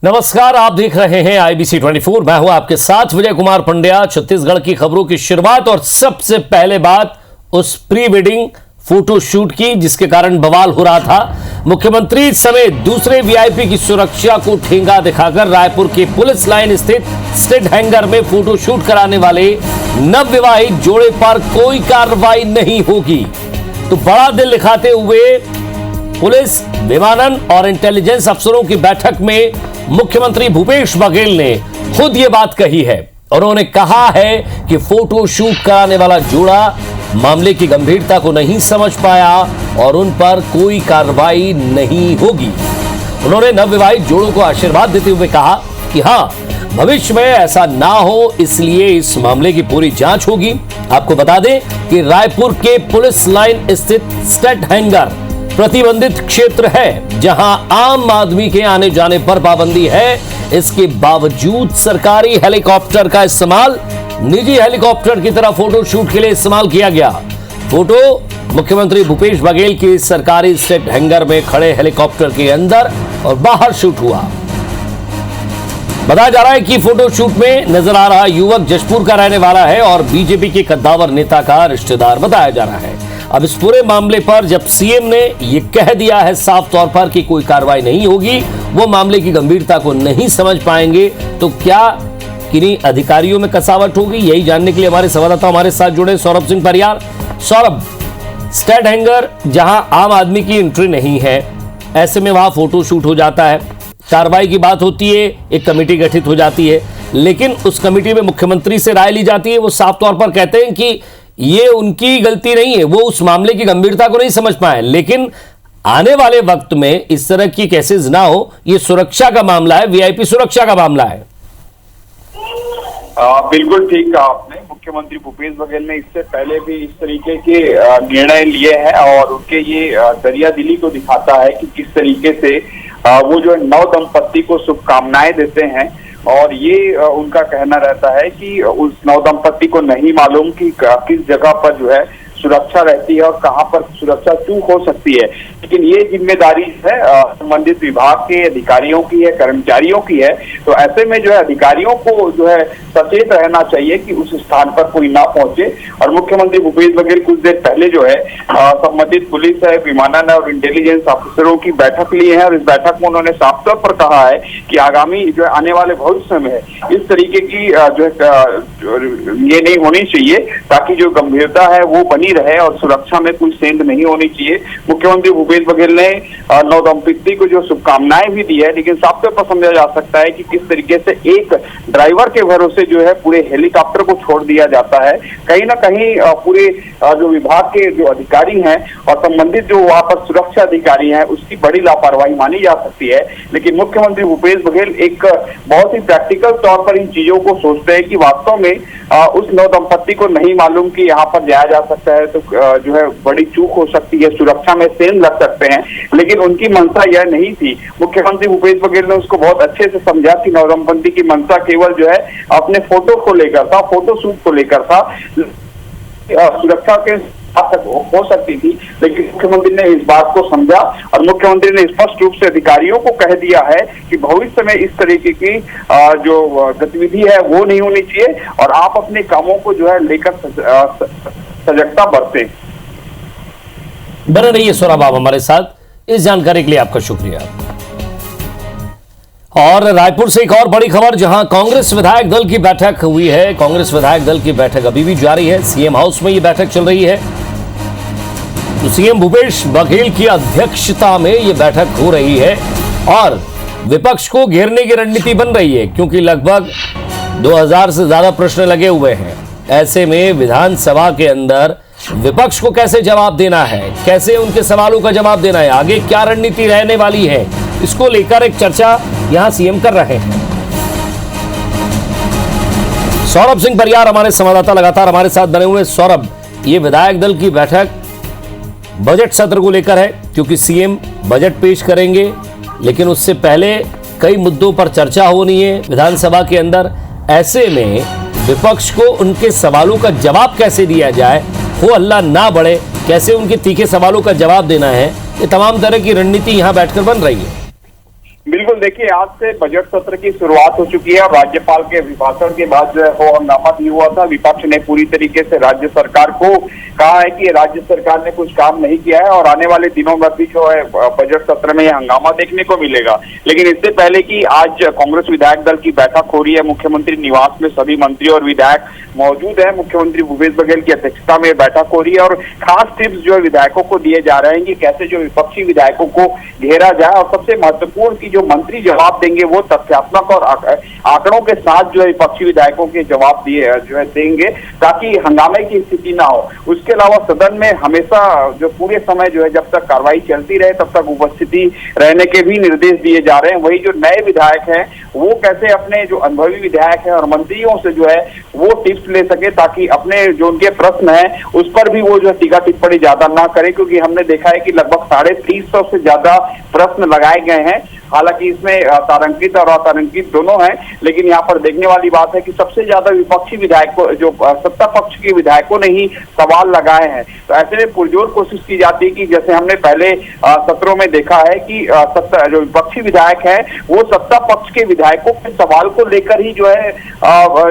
नमस्कार, आप देख रहे हैं IBC 24। मैं हूं आपके साथ विजय कुमार पंड्या। छत्तीसगढ़ की खबरों की शुरुआत और सबसे पहले बात उस प्री वेडिंग फोटो शूट की जिसके कारण बवाल हो रहा था। मुख्यमंत्री समेत दूसरे वीआईपी की सुरक्षा को ठेंगा दिखाकर रायपुर के पुलिस लाइन स्थित स्टेट हैंगर में फोटो शूट कराने वाले नवविवाहित जोड़े पर कोई कार्रवाई नहीं होगी। तो बड़ा दिल दिखाते हुए पुलिस, विमानन और इंटेलिजेंस अफसरों की बैठक में मुख्यमंत्री भूपेश बघेल ने खुद यह बात कही है। उन्होंने कहा है कि फोटो शूट कराने वाला जोड़ा मामले की गंभीरता को नहीं समझ पाया और उन पर कोई कार्रवाई नहीं होगी। उन्होंने नवविवाहित जोड़ों को आशीर्वाद देते हुए कहा कि हां, भविष्य में ऐसा ना हो इसलिए इस मामले की पूरी जांच होगी। आपको बता दें कि रायपुर के पुलिस लाइन स्थित स्टेट हैंगर प्रतिबंधित क्षेत्र है जहां आम आदमी के आने जाने पर पाबंदी है। इसके बावजूद सरकारी हेलीकॉप्टर का इस्तेमाल निजी हेलीकॉप्टर की तरह फोटो शूट के लिए इस्तेमाल किया गया। फोटो मुख्यमंत्री भूपेश बघेल की सरकारी स्टेट हैंगर में खड़े हेलीकॉप्टर के अंदर और बाहर शूट हुआ। बताया जा रहा है कि फोटो शूट में नजर आ रहा युवक जशपुर का रहने वाला है और बीजेपी के कद्दावर नेता का रिश्तेदार बताया जा रहा है। अब इस पूरे मामले पर जब सीएम ने यह कह दिया है साफ तौर पर कि कोई कार्रवाई नहीं होगी, वो मामले की गंभीरता को नहीं समझ पाएंगे, तो क्या किन्हीं अधिकारियों में कसावट होगी? यही जानने के लिए हमारे संवाददाता हमारे साथ जुड़े सौरभ सिंह परियार। सौरभ, स्टेट हैंगर जहां आम आदमी की एंट्री नहीं है, ऐसे में वहां फोटो शूट हो जाता है, कार्रवाई की बात होती है, एक कमेटी गठित हो जाती है, लेकिन उस कमेटी में मुख्यमंत्री से राय ली जाती है। वो साफ तौर पर कहते हैं कि ये उनकी गलती नहीं है, वो उस मामले की गंभीरता को नहीं समझ पाए। लेकिन आने वाले वक्त में इस तरह की केसेस ना हो, ये सुरक्षा का मामला है, वीआईपी सुरक्षा का मामला है। बिल्कुल ठीक कहा आपने। मुख्यमंत्री भूपेश बघेल ने इससे पहले भी इस तरीके के निर्णय लिए हैं और उनके ये दरिया दिली को दिखाता है कि किस तरीके से वो जो नव दंपत्ति को शुभकामनाएं देते हैं। और ये उनका कहना रहता है कि उस नव दंपत्ति को नहीं मालूम कि किस जगह पर जो है सुरक्षा रहती है और कहां पर सुरक्षा चूक हो सकती है। लेकिन ये जिम्मेदारी है संबंधित विभाग के अधिकारियों की है, कर्मचारियों की है। तो ऐसे में जो है अधिकारियों को जो है सचेत रहना चाहिए कि उस स्थान पर कोई ना पहुंचे। और मुख्यमंत्री भूपेश बघेल कुछ देर पहले जो है संबंधित पुलिस है, विमानन और इंटेलिजेंस ऑफिसरों की बैठक ली है और इस बैठक में उन्होंने साफ तौर पर कहा है कि आगामी जो है आने वाले भविष्य में इस तरीके की जो है ये नहीं होनी चाहिए, ताकि जो गंभीरता है वो बनी रहे और सुरक्षा में कोई सेंध नहीं होनी चाहिए। मुख्यमंत्री भूपेश बघेल ने नव दंपत्ति को जो शुभकामनाएं भी दी है, लेकिन साफ तौर पर समझा जा सकता है कि किस तरीके से एक ड्राइवर के भरोसे जो है पूरे हेलीकॉप्टर को छोड़ दिया जाता है। कहीं ना कहीं पूरे जो विभाग के जो अधिकारी हैं और संबंधित जो वहां पर सुरक्षा अधिकारी हैं उसकी बड़ी लापरवाही मानी जा सकती है। लेकिन मुख्यमंत्री भूपेश बघेल एक बहुत ही प्रैक्टिकल तौर पर इन चीजों को सोचते हैं कि वास्तव में उस नव दंपत्ति को नहीं मालूम कि यहाँ पर जाया जा सकता है तो जो है बड़ी चूक हो सकती है, सुरक्षा में सेंध लग सकते हैं। लेकिन उनकी मंशा यह नहीं थी। मुख्यमंत्री भूपेश बघेल ने उसको बहुत अच्छे से समझा कि नव दंपत्ति की मंशा केवल जो है अपने फोटो को लेकर था, फोटो शूट को लेकर था, सुरक्षा के हो सकती थी। लेकिन मुख्यमंत्री ने इस बात को समझा और मुख्यमंत्री ने स्पष्ट रूप से अधिकारियों को कह दिया है कि भविष्य में इस तरीके की जो गतिविधि है वो नहीं होनी चाहिए और आप अपने कामों को जो है लेकर सजगता बरतें। बने रहिए सौरभ आप हमारे साथ। इस जानकारी के लिए आपका शुक्रिया। और रायपुर से एक और बड़ी खबर, जहां कांग्रेस विधायक दल की बैठक हुई है। कांग्रेस विधायक दल की बैठक अभी भी जारी है, सीएम हाउस में यह बैठक चल रही है। तो सीएम भूपेश बघेल की अध्यक्षता में यह बैठक हो रही है और विपक्ष को घेरने की रणनीति बन रही है, क्योंकि लगभग 2000 से ज्यादा प्रश्न लगे हुए हैं। ऐसे में विधानसभा के अंदर विपक्ष को कैसे जवाब देना है, कैसे उनके सवालों का जवाब देना है, आगे क्या रणनीति रहने वाली है, इसको लेकर एक चर्चा यहां सीएम कर रहे हैं। सौरभ सिंह परियार हमारे संवाददाता लगातार हमारे साथ बने हुए। सौरभ, ये विधायक दल की बैठक बजट सत्र को लेकर है, क्योंकि सीएम बजट पेश करेंगे, लेकिन उससे पहले कई मुद्दों पर चर्चा होनी है विधानसभा के अंदर। ऐसे में विपक्ष को उनके सवालों का जवाब कैसे दिया जाए, हो हल्ला ना बढ़े, कैसे उनके तीखे सवालों का जवाब देना है, ये तमाम तरह की रणनीति यहां बैठकर बन रही है। बिल्कुल, देखिए आज से बजट सत्र की शुरुआत हो चुकी है और राज्यपाल के अभिभाषण के बाद जो है वो हंगामा भी हुआ था। विपक्ष ने पूरी तरीके से राज्य सरकार को कहा है कि राज्य सरकार ने कुछ काम नहीं किया है और आने वाले दिनों में भी जो है बजट सत्र में यह हंगामा देखने को मिलेगा। लेकिन इससे पहले कि आज कांग्रेस विधायक दल की बैठक हो रही है, मुख्यमंत्री निवास में सभी मंत्री और विधायक मौजूद है। मुख्यमंत्री भूपेश बघेल की अध्यक्षता में बैठक हो रही है और खास टिप्स जो है विधायकों को दिए जा रहे हैं कि कैसे जो विपक्षी विधायकों को घेरा जाए और सबसे महत्वपूर्ण की जो मंत्री जवाब देंगे वो तथ्यात्मक और आंकड़ों के साथ जो है विपक्षी विधायकों के जवाब दिए जो है देंगे ताकि हंगामे की स्थिति ना हो। उसके अलावा सदन में हमेशा जो पूरे समय जो है जब तक कार्रवाई चलती रहे तब तक उपस्थिति रहने के भी निर्देश दिए जा रहे हैं। वही जो नए विधायक हैं वो कैसे अपने जो अनुभवी विधायक हैं और मंत्रियों से जो है वो टिप्स ले सके ताकि अपने जो उनके प्रश्न हैं उस पर भी वो जो टीका टिप्पणी ज्यादा ना करे, क्योंकि हमने देखा है कि लगभग 350 से ज्यादा प्रश्न लगाए गए हैं। हालांकि इसमें तारांकित और अतारांकित दोनों हैं, लेकिन यहाँ पर देखने वाली बात है कि सबसे ज्यादा विपक्षी विधायकों जो सत्ता पक्ष के विधायकों ने ही सवाल लगाए हैं। तो ऐसे में पुरजोर कोशिश की जाती है कि जैसे हमने पहले सत्रों में देखा है कि जो विपक्षी विधायक हैं वो सत्ता पक्ष के विधायकों के सवाल को लेकर ही जो है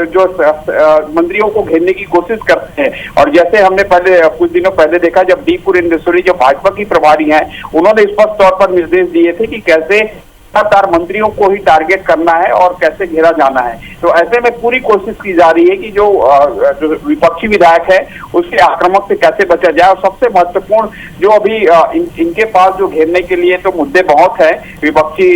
जो मंत्रियों को घेरने की कोशिश करते हैं। और जैसे हमने पहले कुछ दिनों पहले देखा जब डी पुरेंद्रेश्वरी जो भाजपा की प्रभारी हैं उन्होंने स्पष्ट तौर पर निर्देश दिए थे कि कैसे लगातार मंत्रियों को ही टारगेट करना है और कैसे घेरा जाना है। तो ऐसे में पूरी कोशिश की जा रही है कि जो विपक्षी विधायक है उसके आक्रामक से कैसे बचा जाए। और सबसे महत्वपूर्ण जो अभी इनके पास जो घेरने के लिए तो मुद्दे बहुत है विपक्षी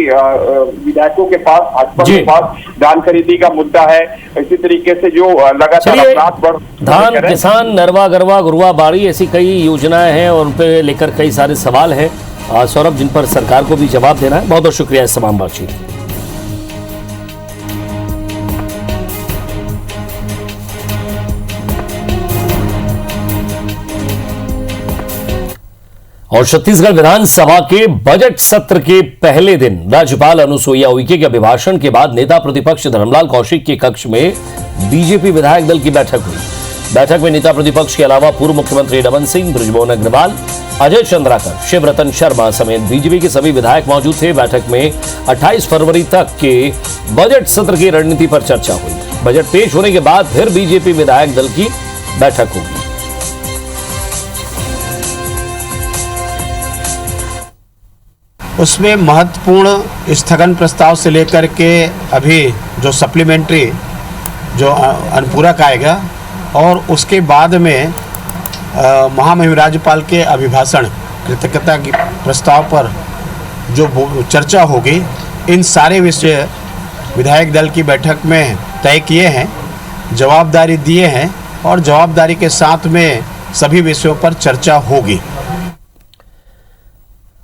विधायकों के पास, भाजपा के पास धान खरीदी का मुद्दा है। इसी तरीके से जो लगातार अपराध बढ़ धान, किसान, नरवा गरवा गुरुआ बाड़ी ऐसी कई योजनाएं हैं और उन पे लेकर कई सारे सवाल हैं सौरभ, जिन पर सरकार को भी जवाब देना है। बहुत बहुत शुक्रिया इस तमाम बातचीत। और छत्तीसगढ़ विधानसभा के बजट सत्र के पहले दिन राज्यपाल अनुसुईया उइके के अभिभाषण के बाद नेता प्रतिपक्ष धर्मलाल कौशिक के कक्ष में बीजेपी विधायक दल की बैठक हुई। बैठक में नेता प्रतिपक्ष के अलावा पूर्व मुख्यमंत्री रमन सिंह, बृजमोहन अग्रवाल, अजय चंद्राकर, शिवरतन शर्मा समेत बीजेपी के सभी विधायक मौजूद थे। बैठक में 28 फरवरी तक के बजट सत्र की रणनीति पर चर्चा हुई। बजट पेश होने के बाद फिर बीजेपी विधायक दल की बैठक होगी। उसमें महत्वपूर्ण स्थगन प्रस्ताव से लेकर के अभी जो सप्लीमेंट्री जो अनुपूरक आएगा और उसके बाद में महामहिम राज्यपाल के अभिभाषण कृतज्ञता की प्रस्ताव पर जो चर्चा होगी, इन सारे विषय विधायक दल की बैठक में तय किए हैं, जवाबदारी दिए हैं और जवाबदारी के साथ में सभी विषयों पर चर्चा होगी।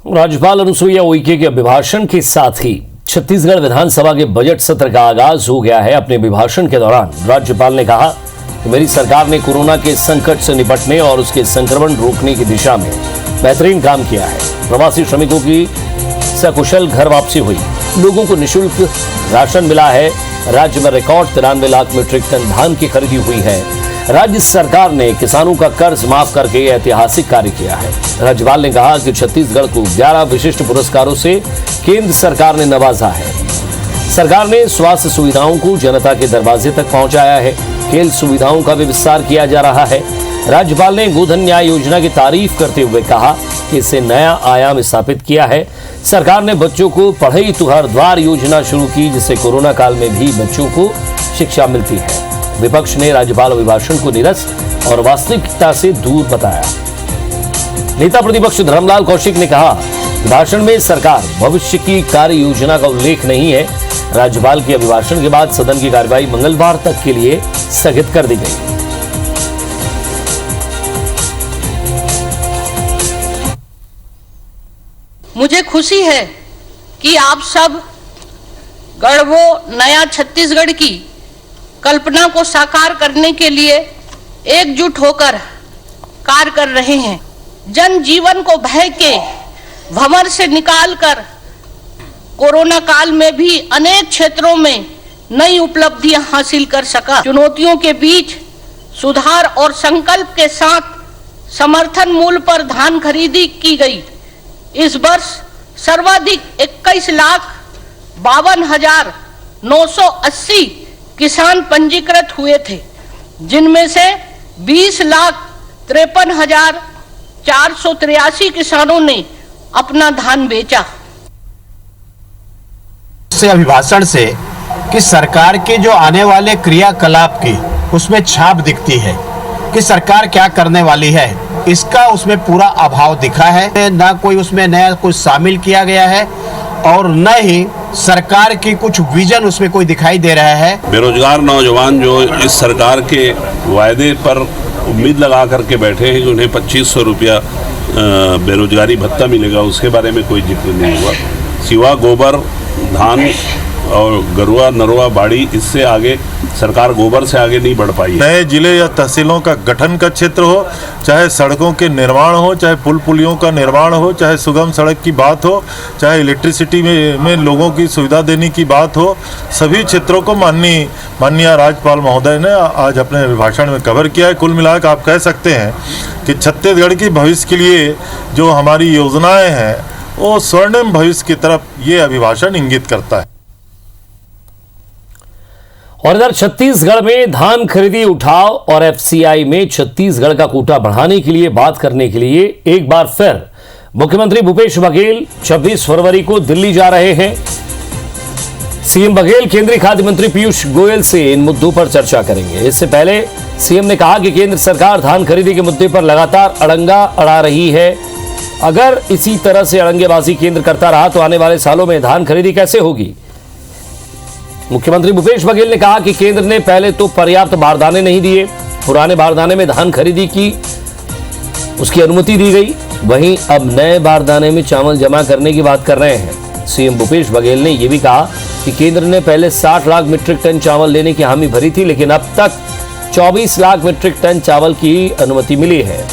राज्यपाल अनुसुईया उइके के अभिभाषण के साथ ही छत्तीसगढ़ विधानसभा के बजट सत्र का आगाज हो गया है। अपने अभिभाषण के दौरान राज्यपाल ने कहा कि मेरी सरकार ने कोरोना के संकट से निपटने और उसके संक्रमण रोकने की दिशा में बेहतरीन काम किया है। प्रवासी श्रमिकों की सकुशल घर वापसी हुई, लोगों को निःशुल्क राशन मिला है। राज्य में रिकॉर्ड 93 लाख मीट्रिक टन धान की खरीदी हुई है। राज्य सरकार ने किसानों का कर्ज माफ करके ऐतिहासिक कार्य किया है। राज्यपाल ने कहा कि छत्तीसगढ़ को 11 विशिष्ट पुरस्कारों से केंद्र सरकार ने नवाजा है। सरकार ने स्वास्थ्य सुविधाओं को जनता के दरवाजे तक पहुंचाया है। खेल सुविधाओं का भी विस्तार किया जा रहा है। राज्यपाल ने गोधन न्याय योजना की तारीफ करते हुए कहा कि इससे नया आयाम स्थापित किया है। सरकार ने बच्चों को पढ़ई तुहर द्वार योजना शुरू की, जिससे कोरोना काल में भी बच्चों को शिक्षा मिलती है। विपक्ष ने राज्यपाल अभिभाषण को नीरस और वास्तविकता से दूर बताया। नेता प्रतिपक्ष धर्मलाल कौशिक ने कहा, भाषण में सरकार भविष्य की कार्य योजना का उल्लेख नहीं है। राज्यपाल के अभिभाषण के बाद सदन की कार्यवाही मंगलवार तक के लिए स्थगित कर दी गई। मुझे खुशी है कि आप सब गढ़वो नया छत्तीसगढ़ की कल्पना को साकार करने के लिए एकजुट होकर कार्य कर रहे हैं। जन जीवन को भय के भंवर से निकालकर कोरोना काल में भी अनेक क्षेत्रों में नई उपलब्धियां हासिल कर सका। चुनौतियों के बीच सुधार और संकल्प के साथ समर्थन मूल्य पर धान खरीदी की गई। इस वर्ष सर्वाधिक 21 लाख 52,980 किसान पंजीकृत हुए थे, जिनमें से 20,53,483 किसानों ने अपना धान बेचा। से अभिभाषण से कि सरकार के जो आने वाले क्रियाकलाप की उसमें छाप दिखती है कि सरकार क्या करने वाली है, इसका उसमें पूरा अभाव दिखा है। ना कोई उसमें नया कुछ शामिल किया गया है और न ही सरकार की कुछ विजन उसमें कोई दिखाई दे रहा है। बेरोजगार नौजवान जो इस सरकार के वायदे पर उम्मीद लगा करके बैठे हैं कि उन्हें 2500 रुपया बेरोजगारी भत्ता मिलेगा, उसके बारे में कोई जिक्र नहीं हुआ। सिवा गोबर, धान और गरुआ नरुआ बाड़ी, इससे आगे सरकार गोबर से आगे नहीं बढ़ पाई है। नए जिले या तहसीलों का गठन का क्षेत्र हो, चाहे सड़कों के निर्माण हो, चाहे पुल पुलियों का निर्माण हो, चाहे सुगम सड़क की बात हो, चाहे इलेक्ट्रिसिटी में लोगों की सुविधा देने की बात हो, सभी क्षेत्रों को माननीय राज्यपाल महोदय ने आज अपने अभिभाषण में कवर किया है। कुल मिलाकर आप कह सकते हैं कि छत्तीसगढ़ की भविष्य के लिए जो हमारी योजनाएं हैं वो स्वर्णिम भविष्य की तरफ ये अभिभाषण इंगित करता है। और इधर छत्तीसगढ़ में धान खरीदी उठाव और एफसीआई में छत्तीसगढ़ का कोटा बढ़ाने के लिए बात करने के लिए एक बार फिर मुख्यमंत्री भूपेश बघेल 26 फरवरी को दिल्ली जा रहे हैं। सीएम बघेल केंद्रीय खाद्य मंत्री पीयूष गोयल से इन मुद्दों पर चर्चा करेंगे। इससे पहले सीएम ने कहा कि केंद्र सरकार धान खरीदी के मुद्दे पर लगातार अड़ंगा अड़ा रही है। अगर इसी तरह से अड़ंगेबाजी केंद्र करता रहा तो आने वाले सालों में धान खरीदी कैसे होगी। मुख्यमंत्री भूपेश बघेल ने कहा कि केंद्र ने पहले तो पर्याप्त बारदाने नहीं दिए, पुराने बारदाने में धान खरीदी की उसकी अनुमति दी गई, वहीं अब नए बारदाने में चावल जमा करने की बात कर रहे हैं। सीएम भूपेश बघेल ने यह भी कहा कि केंद्र ने पहले 60 लाख मीट्रिक टन चावल लेने की हामी भरी थी, लेकिन अब तक 24 लाख मीट्रिक टन चावल की अनुमति मिली है।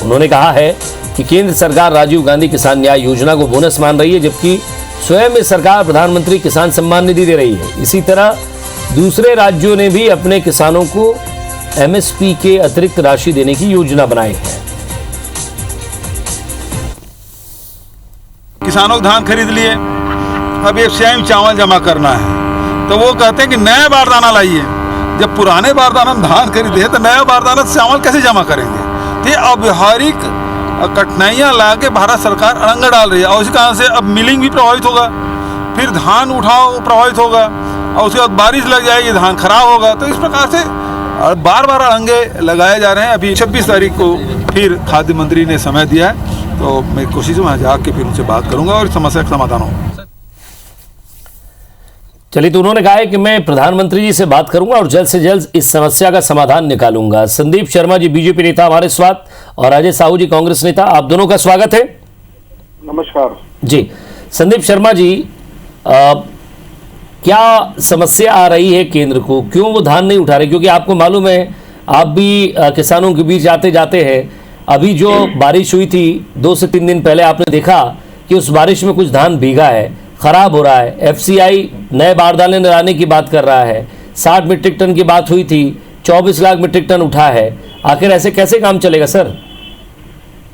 उन्होंने कहा है कि केंद्र सरकार राजीव गांधी किसान न्याय योजना को बोनस मान रही है, जबकि स्वयं में सरकार प्रधानमंत्री किसान सम्मान निधि दे रही है। इसी तरह दूसरे राज्यों ने भी अपने किसानों को एमएसपी के अतिरिक्त राशि देने की योजना बनाई है। किसानों को धान खरीद लिए, अब एफसीआई में चावल जमा करना है, तो वो कहते हैं कि नया बारदाना लाइए। जब पुराने बारदाना में धान खरीदे तो नया बारदाना से चावल कैसे जमा करेंगे। तो ये अव्यवहारिक कठिनाइयाँ ला के भारत सरकार अड़ंगा डाल रही है और इसी कारण से अब मिलिंग भी प्रभावित होगा, फिर धान उठाव प्रभावित होगा और उसके बाद बारिश लग जाएगी, धान खराब होगा। तो इस प्रकार से बार बार अड़ंगे लगाए जा रहे हैं। अभी 26 तारीख को फिर खाद्य मंत्री ने समय दिया है, तो मैं कोशिश वहाँ जाके फिर उनसे बात करूँगा और समस्या का समाधान हो। चलिए, तो उन्होंने कहा है कि मैं प्रधानमंत्री जी से बात करूंगा और जल्द से जल्द इस समस्या का समाधान निकालूंगा। संदीप शर्मा जी बीजेपी नेता हमारे साथ और राजेश साहू जी कांग्रेस नेता, आप दोनों का स्वागत है। नमस्कार जी। संदीप शर्मा जी, क्या समस्या आ रही है केंद्र को, क्यों वो धान नहीं उठा रहे? क्योंकि आपको मालूम है, आप भी किसानों के बीच आते जाते हैं। अभी जो बारिश हुई थी 2 से 3 दिन पहले, आपने देखा कि उस बारिश में कुछ धान भीगा है, खराब हो रहा है। एफसीआई नए बारदाने लाने की बात कर रहा है, 60 मीट्रिक टन की बात हुई थी, 24 लाख मीट्रिक टन उठा है। आखिर ऐसे कैसे काम चलेगा सर?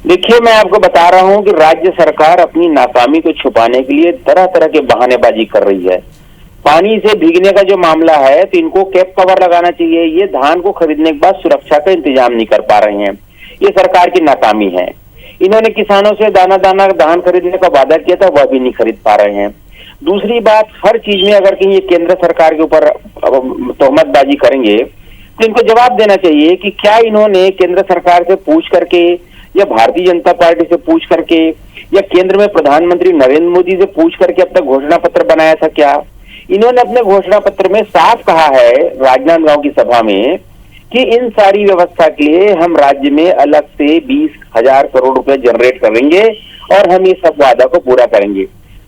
देखिए, मैं आपको बता रहा हूं कि राज्य सरकार अपनी नाकामी को छुपाने के लिए तरह तरह के बहानेबाजी कर रही है। पानी से भीगने का जो मामला है, तो इनको कैप कवर लगाना चाहिए। ये धान को खरीदने के बाद सुरक्षा का इंतजाम नहीं कर पा रहे हैं, ये सरकार की नाकामी है। इन्होंने किसानों से दाना दाना धान खरीदने का वादा किया था, वह भी नहीं खरीद पा रहे हैं। दूसरी बात, हर चीज में अगर कहीं ये केंद्र सरकार के ऊपर तोहमतबाजी करेंगे तो इनको जवाब देना चाहिए कि क्या इन्होंने केंद्र सरकार से पूछ करके या भारतीय जनता पार्टी से पूछ करके या केंद्र में प्रधानमंत्री नरेंद्र मोदी से पूछ करके अब तक घोषणा पत्र बनाया था क्या? इन्होंने अपने घोषणा पत्र में साफ कहा है राजनांदगांव की सभा में कि इन सारी व्यवस्था के लिए हम राज्य में अलग से 20,000 करोड़ रुपए जनरेट करेंगे और हम ये सब वादा को पूरा करेंगे।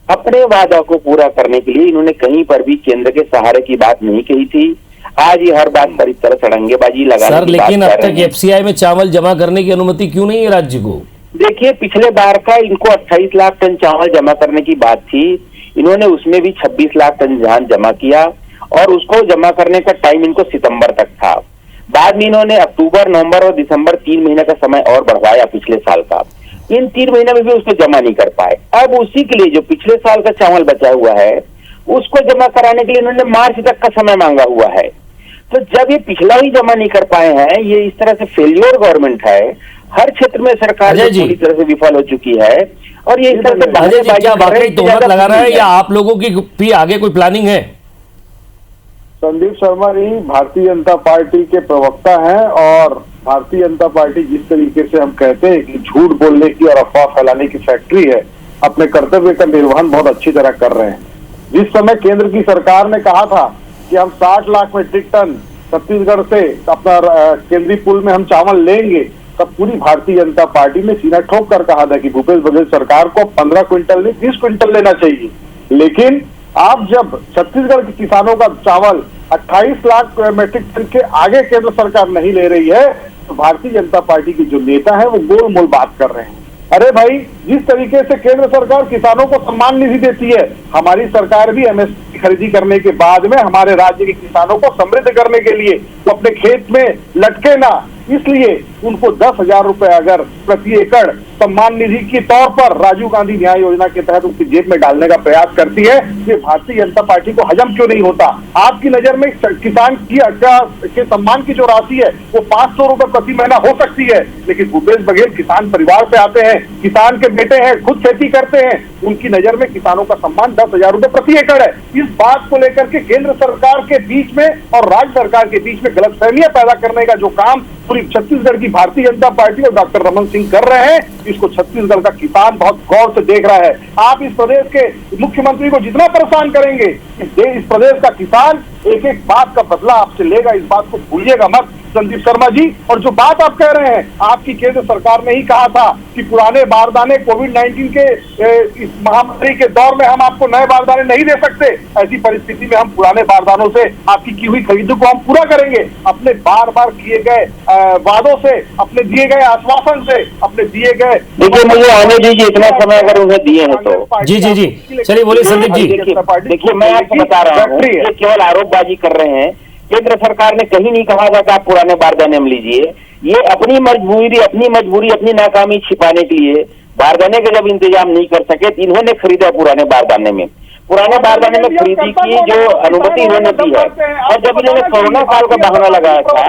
अपने वादा को पूरा करने के लिए इन्होंने कहीं पर भी केंद्र के सहारे की बात नहीं कही थी। आज ये हर बात पर इस तरह सड़ंगेबाजी लगाने सर, लेकिन अब तक एफसीआई में चावल जमा करने की अनुमति क्यों नहीं है राज्य को? देखिए, पिछले बार का इनको 28 लाख टन चावल जमा करने की बात थी, इन्होंने उसमें भी 26 लाख टन धान जमा किया और उसको जमा करने का टाइम इनको सितंबर तक था। बाद में इन्होंने अक्टूबर, नवंबर और दिसंबर 3 महीने का समय और बढ़वाया पिछले साल का। इन 3 महीने में भी उसको जमा नहीं कर पाए। अब उसी के लिए जो पिछले साल का चावल बचा हुआ है उसको जमा कराने के लिए उन्होंने मार्च तक का समय मांगा हुआ है। तो जब ये पिछला ही जमा नहीं कर पाए हैं, ये इस तरह से फेल्योर गवर्नमेंट है, हर क्षेत्र में सरकार पूरी तरह से विफल हो चुकी है, और ये इस तरह से बहानेबाजी क्या वाकई तोहमत लगा रहा है या आप लोगों की भी आगे कोई प्लानिंग है? संदीप शर्मा जी भारतीय जनता पार्टी के प्रवक्ता हैं, और भारतीय जनता पार्टी जिस तरीके से हम कहते हैं कि झूठ बोलने की और अफवाह फैलाने की फैक्ट्री है, अपने कर्तव्य का निर्वहन बहुत अच्छी तरह कर रहे हैं। जिस समय केंद्र की सरकार ने कहा था कि हम 60 लाख मीट्रिक टन छत्तीसगढ़ से अपना केंद्रीय पूल में हम चावल लेंगे, तब पूरी भारतीय जनता पार्टी ने सीना ठोक कर कहा था कि भूपेश बघेल सरकार को 15 क्विंटल नहीं 20 क्विंटल लेना चाहिए। लेकिन आप जब छत्तीसगढ़ के किसानों का चावल 28 लाख मीट्रिक टन के आगे केंद्र सरकार नहीं ले रही है, तो भारतीय जनता पार्टी के जो नेता है वो गोल-मोल बात कर रहे हैं। अरे भाई, जिस तरीके से केंद्र सरकार किसानों को सम्मान निधि देती है, हमारी सरकार भी एमएसपी खरीदी करने के बाद में हमारे राज्य के किसानों को समृद्ध करने के लिए तो अपने खेत में लटके ना, इसलिए उनको 10,000 रुपए अगर प्रति एकड़ सम्मान निधि के तौर पर राजीव गांधी न्याय योजना के तहत उसकी जेब में डालने का प्रयास करती है। ये भारतीय जनता पार्टी को हजम क्यों नहीं होता? आपकी नजर में किसान की के सम्मान की जो राशि है वो 500 रुपए प्रति महीना हो सकती है, लेकिन भूपेश बघेल किसान परिवार से आते हैं, किसान के बेटे हैं, खुद खेती करते हैं, उनकी नजर में किसानों का सम्मान 10,000 रुपए प्रति एकड़ है। इस बात को लेकर के केंद्र सरकार के बीच में और राज्य सरकार के बीच में गलतफहमियां पैदा करने का जो काम पूरी छत्तीसगढ़ की भारतीय जनता पार्टी और डॉक्टर रमन सिंह कर रहे हैं, इसको छत्तीसगढ़ का किसान बहुत गौर से देख रहा है। आप इस प्रदेश के मुख्यमंत्री को जितना परेशान करेंगे, इस प्रदेश का किसान एक एक बात का बदला आपसे लेगा, इस बात को भूलिएगा मत संदीप शर्मा जी। और जो बात आप कह रहे हैं, आपकी केंद्र सरकार ने ही कहा था कि पुराने बारदाने कोविड-19 के इस महामारी के दौर में हम आपको नए बारदाने नहीं दे सकते। ऐसी परिस्थिति में हम पुराने बारदानों से आपकी की हुई खरीदों को हम पूरा करेंगे। अपने बार बार किए गए वादों से, अपने दिए गए आश्वासन से, अपने दिए गए, देखिए मुझे आने दीजिए, इतना समय अगर उन्हें दिए हैं तो। जी जी जी, चलिए बोलिए संदीप जी। देखिए मैं आपको बता रहा हूँ, ये केवल आरोपबाजी कर रहे हैं। केंद्र सरकार ने कहीं नहीं कहा था कि आप पुराने बारदाने में लीजिए। ये अपनी मजबूरी अपनी नाकामी छिपाने के लिए बारदाने का जब इंतजाम नहीं कर सके तो इन्होंने खरीदा पुराने बारदाने में खरीदी की जो अनुमति इन्होंने दी है। और जब इन्होंने कोरोना काल का बहाना लगाया था,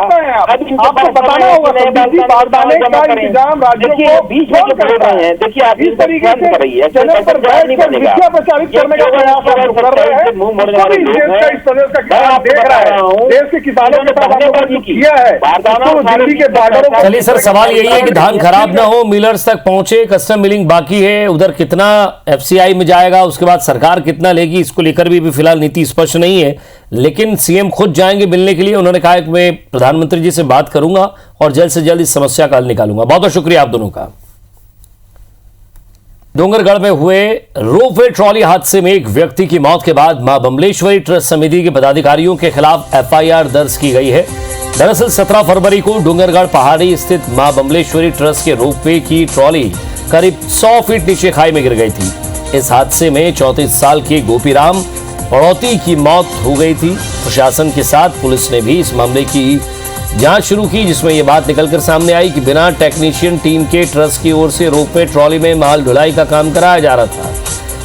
अब इनको बताना होगा बारदाने का इंतजाम देखिए बीच में जो बोल रहे हैं, देखिए आप इस तरीके से कर रही है नहीं बनेगा, प्रचारित करने का प्रयास कर रहे हैं। मुंह मोड़ने वाले देख रहा हूँ, देश के किसानों के साथ किया है दिल्ली के बॉर्डरों। चलिए सर, सवाल यही है कि धान खराब ना हो, मिलर्स तक पहुंचे, कस्टम मिलिंग बाकी है, उधर कितना एफसीआई में जाएगा, उसके बाद सरकार कितना लेगी, इसको लेकर भी फिलहाल नीति स्पष्ट नहीं है। लेकिन सीएम खुद जाएंगे मिलने के लिए, उन्होंने कहा कि मैं प्रधानमंत्री जी से बात करूंगा और जल्द से जल्द इस समस्या का हल निकालूंगा। बहुत बहुत शुक्रिया आप दोनों का। डोंगरगढ़ में हुए रोपवे ट्रॉली हादसे में एक व्यक्ति की मौत के बाद मां बमलेश्वरी ट्रस्ट समिति के पदाधिकारियों के खिलाफ एफआईआर दर्ज की गई है। दरअसल 17 फरवरी को डोंगरगढ़ पहाड़ी स्थित मां बमलेश्वरी ट्रस्ट के रोपवे की ट्रॉली करीब 100 फीट नीचे खाई में गिर गई थी। इस हादसे में 34 साल के गोपीराम पड़ौती की मौत हो गई थी। प्रशासन के साथ पुलिस ने भी इस मामले की जांच शुरू की, जिसमें यह बात निकलकर सामने आई कि बिना टेक्नीशियन टीम के ट्रस्ट की ओर से रोपवे ट्रॉली में माल ढुलाई का काम कराया जा रहा था।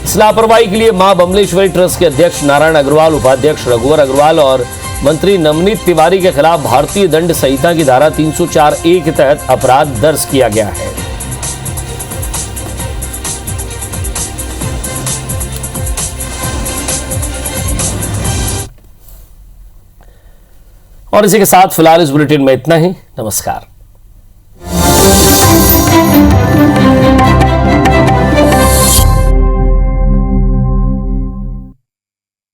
इस लापरवाही के लिए मां बमलेश्वरी ट्रस्ट के अध्यक्ष नारायण अग्रवाल, उपाध्यक्ष रघुवर अग्रवाल और मंत्री नवनीत तिवारी के खिलाफ भारतीय दंड संहिता की धारा 304A के तहत अपराध दर्ज किया गया है। और इसी के साथ फिलहाल इस बुलेटिन में इतना ही। नमस्कार।